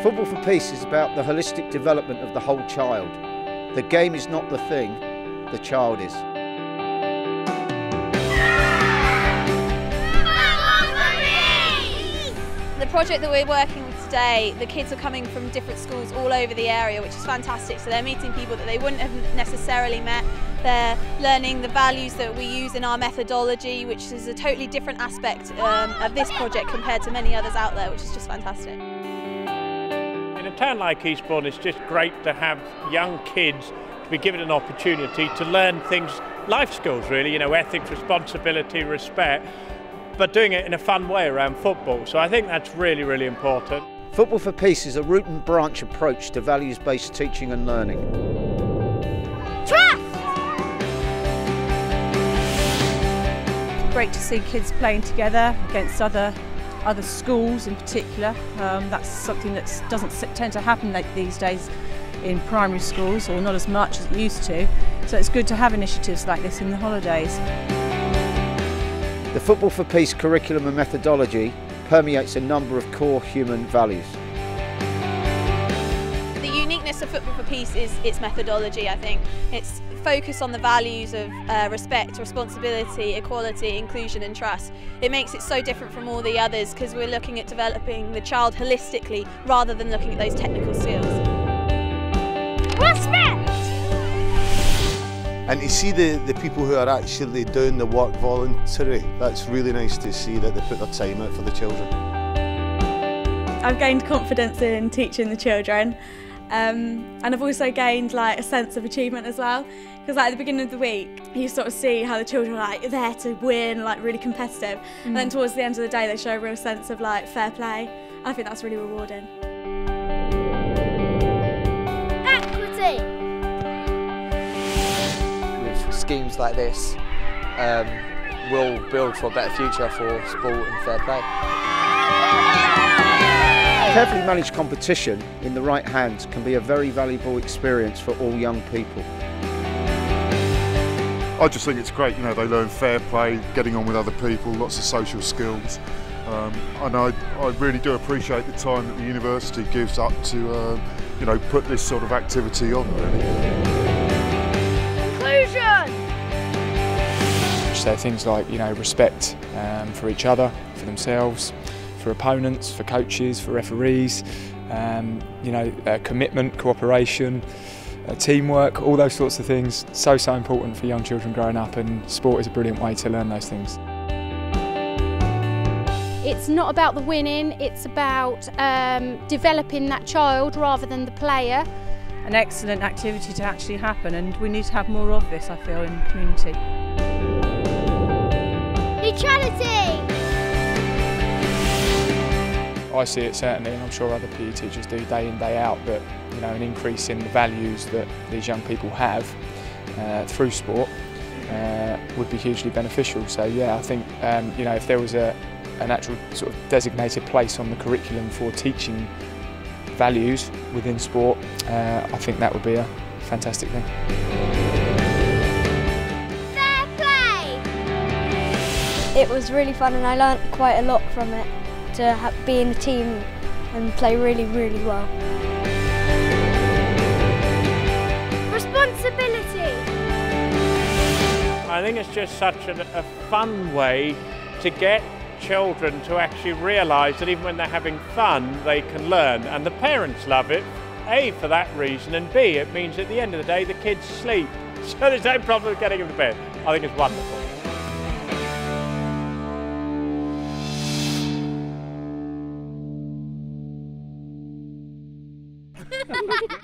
Football for Peace is about the holistic development of the whole child. The game is not the thing, the child is. The project that we're working with today, the kids are coming from different schools all over the area, which is fantastic. So they're meeting people that they wouldn't have necessarily met. They're learning the values that we use in our methodology, which is a totally different aspect of this project compared to many others out there, which is just fantastic. In a town like Eastbourne, it's just great to have young kids to be given an opportunity to learn things, life skills really, you know, ethics, responsibility, respect, but doing it in a fun way around football. So I think that's really, really important. Football for Peace is a root and branch approach to values-based teaching and learning. Trust! Great to see kids playing together against other schools in particular. That's something that doesn't tend to happen these days in primary schools, or not as much as it used to. So it's good to have initiatives like this in the holidays. The Football for Peace curriculum and methodology permeates a number of core human values. The uniqueness of Football for Peace is its methodology, I think. It's focused on the values of respect, responsibility, equality, inclusion and trust. It makes it so different from all the others because we're looking at developing the child holistically rather than looking at those technical skills. Respect! And to see the people who are actually doing the work voluntary, that's really nice to see that they put their time out for the children. I've gained confidence in teaching the children, and I've also gained like a sense of achievement as well, because like at the beginning of the week you sort of see how the children are like there to win, like really competitive, and then towards the end of the day they show a real sense of like fair play. I think that's really rewarding. Equity! Schemes like this will build for a better future for sport and fair play. Carefully managed competition in the right hands can be a very valuable experience for all young people. I just think it's great, you know, they learn fair play, getting on with other people, lots of social skills. And I really do appreciate the time that the university gives up to, you know, put this sort of activity on, really. So things like, you know, respect for each other, for themselves, for opponents, for coaches, for referees, you know, commitment, cooperation, teamwork, all those sorts of things. So important for young children growing up, and sport is a brilliant way to learn those things. It's not about the winning, it's about developing that child rather than the player. An excellent activity to actually happen, and we need to have more of this, I feel, in the community. Neutrality! I see it certainly, and I'm sure other PE teachers do day in, day out, that, you know, an increase in the values that these young people have through sport would be hugely beneficial. So yeah, I think you know, if there was an actual sort of designated place on the curriculum for teaching values within sport, I think that would be a fantastic thing. It was really fun and I learnt quite a lot from it, to be in a team and play really, really well. Responsibility! I think it's just such a fun way to get children to actually realise that even when they're having fun, they can learn. And the parents love it, A, for that reason, and B, it means at the end of the day the kids sleep. So there's no problem with getting them to bed. I think it's wonderful. Ha ha ha!